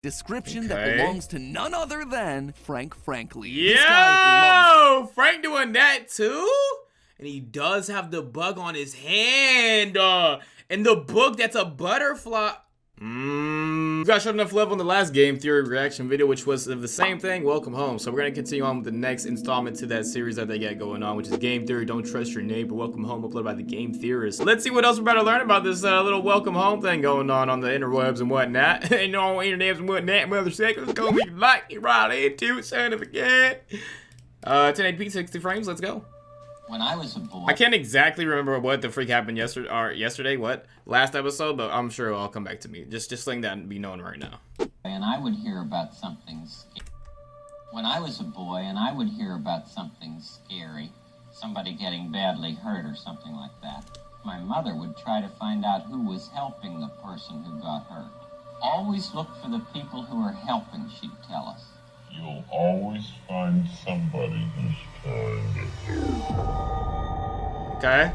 description that belongs to none other than Frank Frankly. Yo, Frank doing that too? And he does have the bug on his hand. In the book, that's a butterfly. You guys showed enough love on the last game theory reaction video, which was the same thing. Welcome home. So we're gonna continue on with the next installment to that series that they got going on, which is game theory. Don't trust your neighbor. Welcome home, uploaded by the game theorist. Let's see what else we're about to learn about this little welcome home thing going on the interwebs and whatnot. Ain't no internets and whatnot. Mother seconds gonna be like you right into it, son of a gun. 1080p, 60 frames. Let's go. When I was a boy, I can't exactly remember what the freak happened yesterday, last episode, but I'm sure it'll all come back to me. Just letting that be known right now. and I would hear about something scary. When I was a boy, and I would hear about something scary, somebody getting badly hurt or something like that, my mother would try to find out who was helping the person who got hurt. Always look for the people who are helping, she'd tell us. You'll always find somebody who's trying to hurt. Okay.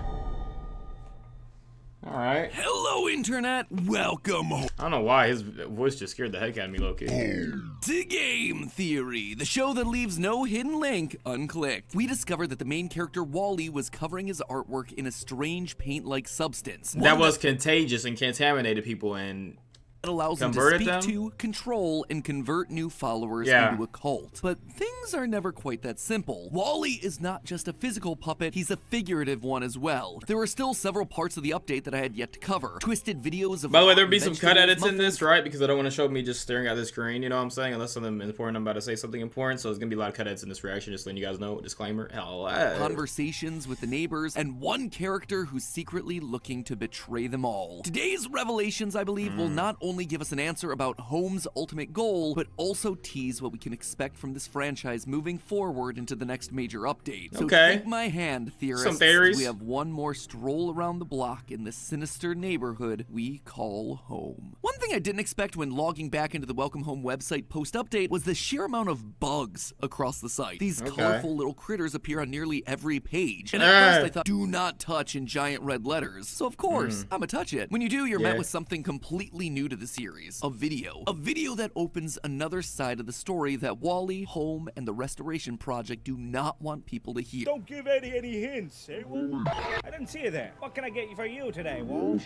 Alright. Hello, Internet. Welcome home. I don't know why his voice just scared the heck out of me, low-key. To Game Theory, the show that leaves no hidden link unclicked. We discovered that the main character Wally was covering his artwork in a strange paint-like substance. That was contagious and contaminated people and it allows him to speak to, control, and convert new followers into a cult. But things are never quite that simple. Wally is not just a physical puppet, he's a figurative one as well. There are still several parts of the update that I had yet to cover. Twisted videos of— By the way, there'll be some cut edits in this, right? Because I don't want to show me just staring at the screen, you know what I'm saying? Unless something important, I'm about to say something important, so there's gonna be a lot of cut edits in this reaction, just letting you guys know. Disclaimer. Hello. Conversations with the neighbors, and one character who's secretly looking to betray them all. Today's revelations, I believe, will not only give us an answer about Home's ultimate goal, but also tease what we can expect from this franchise moving forward into the next major update. So take my hand, theorists. Some theories. We have one more stroll around the block in the sinister neighborhood we call home. One thing I didn't expect when logging back into the Welcome Home website post-update was the sheer amount of bugs across the site. These colorful little critters appear on nearly every page. And at first I thought, do not touch in giant red letters. So of course, I'ma touch it. When you do, you're met with something completely new to the series. A video. A video that opens another side of the story that Wally, Home, and the Restoration Project do not want people to hear. Don't give Eddie any hints, eh, Wall? I didn't see you there. What can I get you for you today, Wall?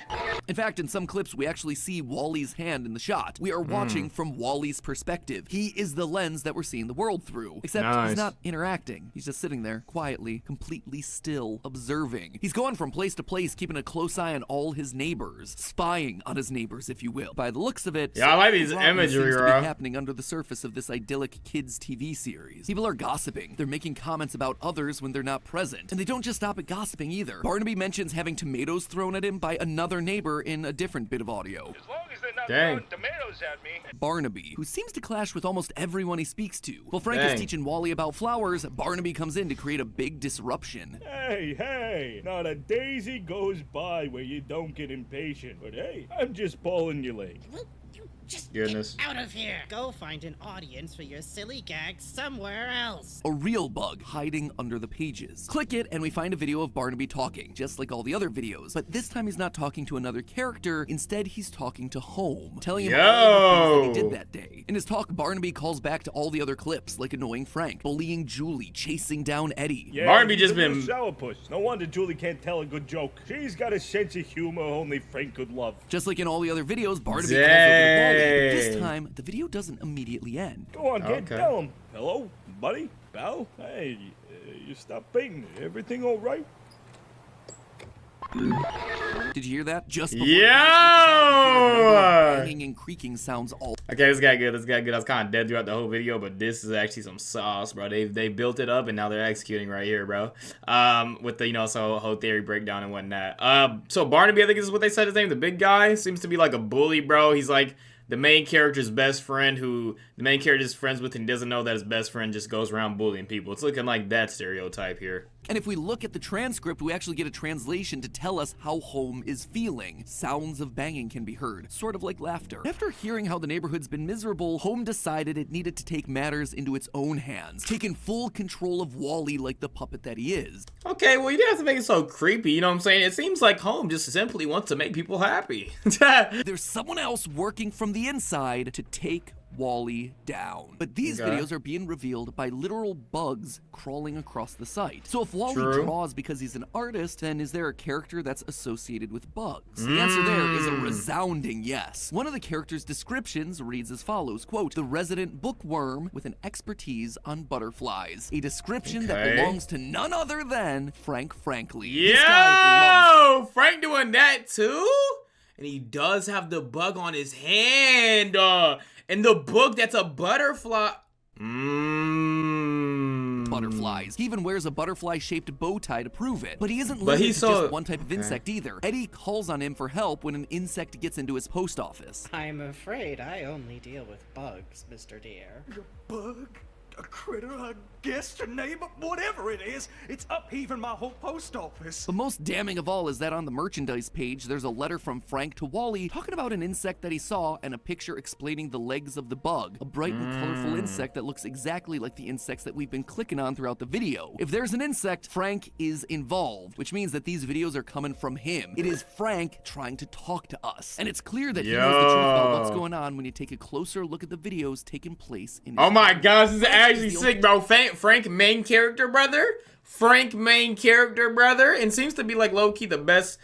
In fact, in some clips, we actually see Wally's hand in the shot. We are watching from Wally's perspective. He is the lens that we're seeing the world through. Except he's not interacting. He's just sitting there, quietly, completely still, observing. He's going from place to place, keeping a close eye on all his neighbors. Spying on his neighbors, if you will. By the looks of it, I like these imagery, bro. Happening under the surface of this idyllic kids TV series. People are gossiping. They're making comments about others when they're not present. And they don't just stop at gossiping either. Barnaby mentions having tomatoes thrown at him by another neighbor in a different bit of audio. As long as they're not throwing tomatoes at me. Barnaby, who seems to clash with almost everyone he speaks to. While Frank is teaching Wally about flowers, Barnaby comes in to create a big disruption. Hey, not a daisy goes by where you don't get impatient. But hey, I'm just pulling your leg. Just get out of here. Go find an audience for your silly gags somewhere else. A real bug hiding under the pages. Click it and we find a video of Barnaby talking, just like all the other videos. But this time he's not talking to another character. Instead, he's talking to Home, telling him all the things that he did that day. In his talk, Barnaby calls back to all the other clips, like annoying Frank, bullying Julie, chasing down Eddie. Yeah, Barnaby just been sourpuss. No wonder Julie can't tell a good joke. She's got a sense of humor only Frank could love. Just like in all the other videos, Barnaby calls over to Wally. This time, the video doesn't immediately end. Go on, kid, tell him. Hello, buddy, pal. Hey, you stopped fainting. Everything all right? Did you hear that? Just before banging and creaking sounds all. Okay, this got good. This got good. I was kind of dead throughout the whole video, but this is actually some sauce, bro. They built it up and now they're executing right here, bro. With the so whole theory breakdown and whatnot. So Barnaby, I think is what they said his name. The big guy seems to be like a bully, bro. He's like the main character's best friend who the main character's friends with and doesn't know that his best friend just goes around bullying people. It's looking like that stereotype here. And if we look at the transcript, we actually get a translation to tell us how Home is feeling. Sounds of banging can be heard, sort of like laughter. After hearing how the neighborhood's been miserable, Home decided it needed to take matters into its own hands, taking full control of Wally like the puppet that he is. Okay, well, you didn't have to make it so creepy, you know what I'm saying? It seems like Home just simply wants to make people happy. There's someone else working from the inside to take Wally down. But these Okay. videos are being revealed by literal bugs crawling across the site. So if Wally True. draws because he's an artist, then is there a character that's associated with bugs? The answer there is a resounding yes. One of the character's descriptions reads as follows, quote, "The resident bookworm with an expertise on butterflies." A description that Okay. belongs to none other than Frank Frankly. This guy loves Yo, Frank doing that too? And he does have the bug on his hand. And the book that's a butterfly. butterflies. He even wears a butterfly-shaped bow tie to prove it. But he isn't But limited he's to so- just one type of insect either. Eddie calls on him for help when an insect gets into his post office. I'm afraid I only deal with bugs, Mr. Deer. Bug, a critter, a guest, a neighbor, whatever it is, it's upheaving my whole post office. But most damning of all is that on the merchandise page, there's a letter from Frank to Wally talking about an insect that he saw and a picture explaining the legs of the bug, a bright and colorful insect that looks exactly like the insects that we've been clicking on throughout the video. If there's an insect, Frank is involved, which means that these videos are coming from him. It is Frank trying to talk to us. And it's clear that he knows the truth about what's going on when you take a closer look at the videos taking place in his Oh my brain. gosh, this is Frank actually the sick, bro. Frank main character brother? Frank main character brother? And seems to be like low-key the best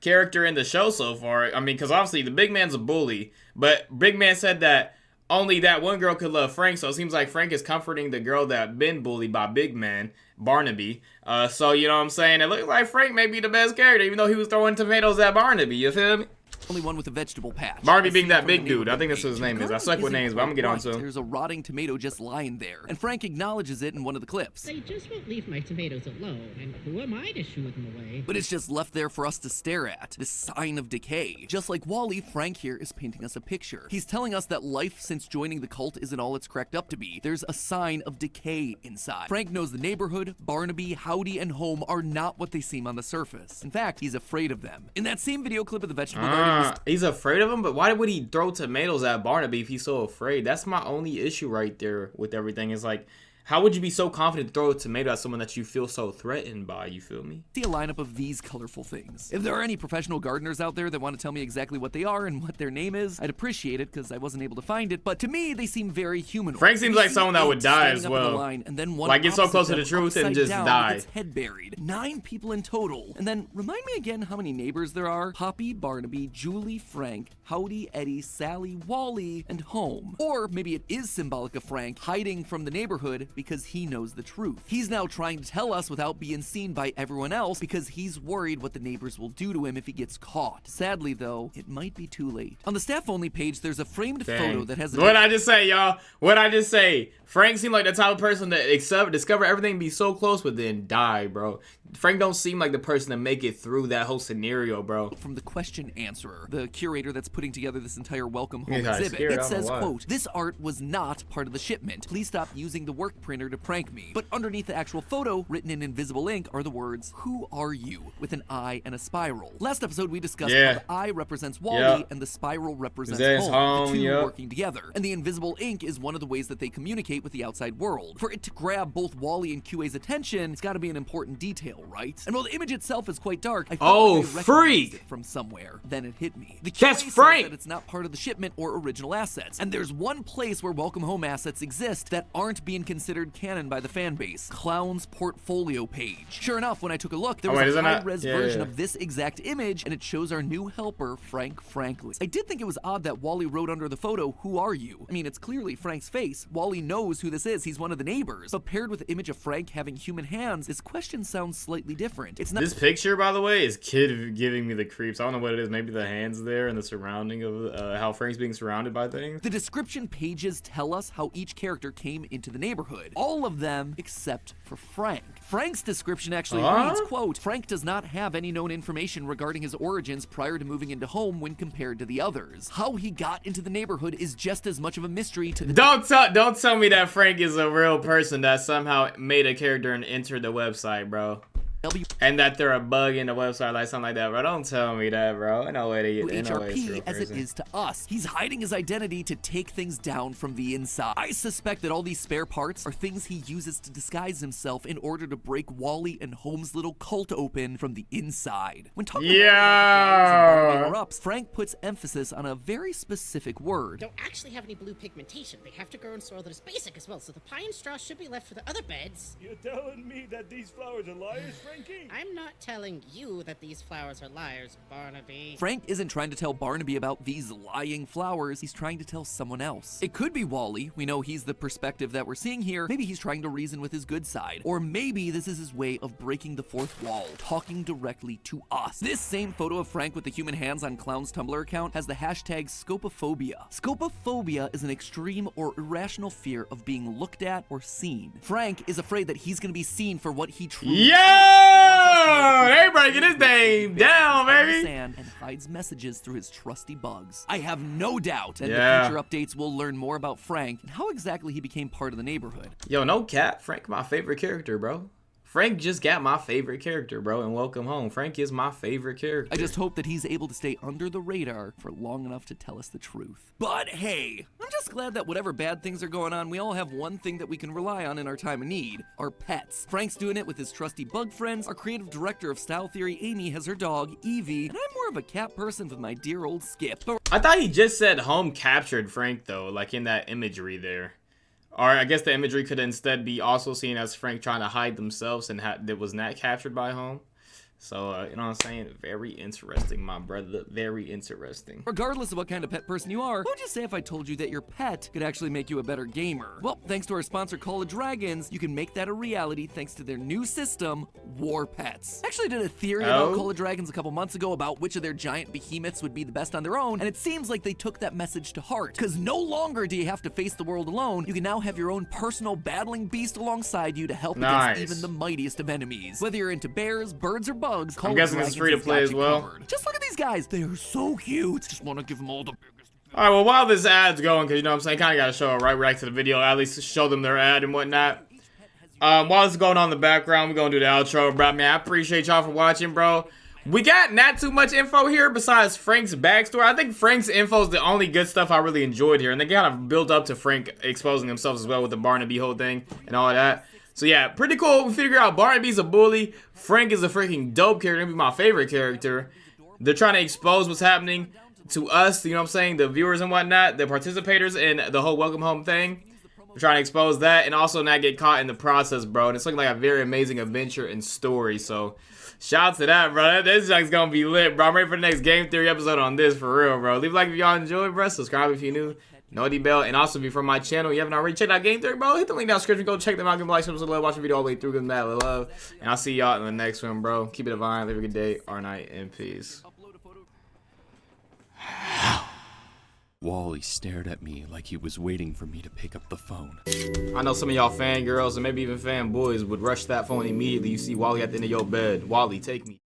character in the show so far. I mean, because obviously the big man's a bully, but big man said that only that one girl could love Frank, so it seems like Frank is comforting the girl that been bullied by big man, Barnaby. So, you know what I'm saying? It looks like Frank may be the best character, even though he was throwing tomatoes at Barnaby, you feel me? Only one with a vegetable patch. Barnaby A being scene that from big the dude. I think neighborhood that's what his page. name is. I Garden suck with isn't names, but I'm gonna get quite on to right. him. There's a rotting tomato just lying there, and Frank acknowledges it in one of the clips. They just won't leave my tomatoes alone, and who am I to shoo them away? But it's just left there for us to stare at, this sign of decay. Just like Wally, Frank here is painting us a picture. He's telling us that life since joining the cult isn't all it's cracked up to be. There's a sign of decay inside. Frank knows the neighborhood, Barnaby, Howdy, and Home are not what they seem on the surface. In fact, he's afraid of them. In that same video clip of the vegetable garden, He's afraid of him, but why would he throw tomatoes at Barnaby if he's so afraid? That's my only issue right there with everything. Is like, how would you be so confident to throw a tomato at someone that you feel so threatened by? You feel me? see a lineup of these colorful things. If there are any professional gardeners out there that want to tell me exactly what they are and what their name is, I'd appreciate it because I wasn't able to find it. But to me, they seem very humanoid. Frank seems You like see someone that would eight die standing as up in the well. line, and then one Like, get so opposite close to them the truth and upside just down die. with its head buried. 9 people in total. And then remind me again how many neighbors there are. Poppy, Barnaby, Julie, Frank, Howdy, Eddie, Sally, Wally, and Home. Or maybe it is symbolic of Frank hiding from the neighborhood because he knows the truth. He's now trying to tell us without being seen by everyone else because he's worried what the neighbors will do to him if he gets caught. Sadly, though, it might be too late. On the staff-only page, there's a framed photo that has a... What'd I just say, y'all? What'd I just say? Frank seemed like the type of person that discover everything, be so close, but then die, bro. Frank don't seem like the person to make it through that whole scenario, bro. From the question answerer, the curator that's putting together this entire welcome home You got exhibit. scared, I It don't know says, why. quote, "This art was not part of the shipment. Please stop using the work printer to prank me." But underneath the actual photo, written in invisible ink, are the words, "Who are you?" with an eye and a spiral. Last episode, we discussed how the eye represents Wally Yeah. and the spiral represents There's home, the two yeah. working together. And the invisible ink is one of the ways that they communicate with the outside world. For it to grab both Wally and QA's attention, it's got to be an important detail, right? And while the image itself is quite dark, I felt like I recognized freak! it from somewhere. Then it hit me. The That's QA says Frank! that it's not part of the shipment or original assets. And there's one place where Welcome Home assets exist that aren't being considered canon by the fan base. Clown's portfolio page. Sure enough, when I took a look, there was a high-res version of this exact image, and it shows our new helper, Frank Frankly. I did think it was odd that Wally wrote under the photo, "Who are you?" I mean, it's clearly Frank's face. Wally knows who this is. He's one of the neighbors. But paired with the image of Frank having human hands, this question sounds slightly different. It's not... This picture, by the way, is kid giving me the creeps. I don't know what it is. Maybe the hands there and the surrounding of how Frank's being surrounded by things. The description pages tell us how each character came into the neighborhood. All of them except for Frank. Frank's description actually reads, quote, "Frank does not have any known information regarding his origins prior to moving into Home when compared to the others. How he got into the neighborhood is just as much of a mystery to the..." Don't tell me that Frank is a real person that somehow made a character and entered the website, bro. And that they're a bug in the website, like something like that, bro. Don't tell me that, bro. I know way to get HRP as it is to us. He's hiding his identity to take things down from the inside. I suspect that all these spare parts are things he uses to disguise himself in order to break Wally and Holmes' little cult open from the inside. When talking about erupts, Frank puts emphasis on a very specific word. Don't actually have any blue pigmentation. They have to grow in soil that is basic as well, so the pine straw should be left for the other beds. You're telling me that these flowers are liars, Frankie? I'm not telling you that these flowers are liars, Barnaby. Frank isn't trying to tell Barnaby about these lying flowers. He's trying to tell someone else. It could be Wally. We know he's the perspective that we're seeing here. Maybe he's trying to reason with his good side. Or maybe this is his way of breaking the fourth wall, talking directly to us. This same photo of Frank with the human hands on Clown's Tumblr account has the hashtag scopophobia. Scopophobia is an extreme or irrational fear of being looked at or seen. Frank is afraid that he's gonna be seen for what he truly is. They breaking this thing down, baby. And hides messages through his trusty bugs. I have no doubt that in Yeah. the future updates we'll learn more about Frank and how exactly he became part of the neighborhood. Yo, no cap. Frank, my favorite character, bro. Frank just got my favorite character, bro, and Welcome Home. Frank is my favorite character. I just hope that he's able to stay under the radar for long enough to tell us the truth. But hey, I'm just glad that whatever bad things are going on, we all have one thing that we can rely on in our time of need, our pets. Frank's doing it with his trusty bug friends. Our creative director of Style Theory, Amy, has her dog, Evie, and I'm more of a cat person with my dear old Skip. But I thought he just said home captured Frank, though, like in that imagery there. Or I guess the imagery could instead be also seen as Frank trying to hide themselves and that was not captured by home. So, you know what I'm saying? Very interesting, my brother. Very interesting. regardless of what kind of pet person you are, what would you say if I told you that your pet could actually make you a better gamer? Well, thanks to our sponsor Call of Dragons, you can make that a reality thanks to their new system, War Pets. I actually did a theory about Call of Dragons a couple months ago about which of their giant behemoths would be the best on their own, and it seems like they took that message to heart. Because no longer do you have to face the world alone, you can now have your own personal battling beast alongside you to help against even the mightiest of enemies. Whether you're into bears, birds, or bugs, I'm guessing it's free to play as well. Just look at these guys. They are so cute. Just want to give them all the biggest. All right, well, while this ad's going, because you know what I'm saying, kind of got to show it right back to the video, at least show them their ad and whatnot. While this is going on in the background, we're going to do the outro, bro. Man, I appreciate y'all for watching, bro. We got not too much info here besides Frank's backstory. I think Frank's info is the only good stuff I really enjoyed here. And they kind of built up to Frank exposing themselves as well with the Barnaby whole thing and all that. So yeah, pretty cool. We figure out Barnaby's a bully. Frank is a freaking dope character. Maybe my favorite character. They're trying to expose what's happening to us, you know what I'm saying, the viewers and whatnot, the participators in the whole Welcome Home thing. We're trying to expose that and also not get caught in the process, bro. And it's looking like a very amazing adventure and story. So shout out to that, bro. This is gonna be lit, bro. I'm ready for the next Game Theory episode on this, for real, bro. Leave a like if y'all enjoyed, bro. Subscribe if you're new. Noti bell, and also if you're from my channel, you haven't already checked out Game Theory, bro, hit the link down in the description. Go check them out. Give them a like, subscribe, love, watch the video all the way through. Give them that love. And I'll see y'all in the next one, bro. Keep it divine. Live a good day or night in peace. Wally stared at me like he was waiting for me to pick up the phone. I know some of y'all fangirls and maybe even fanboys would rush that phone immediately you see Wally at the end of your bed. Wally, take me.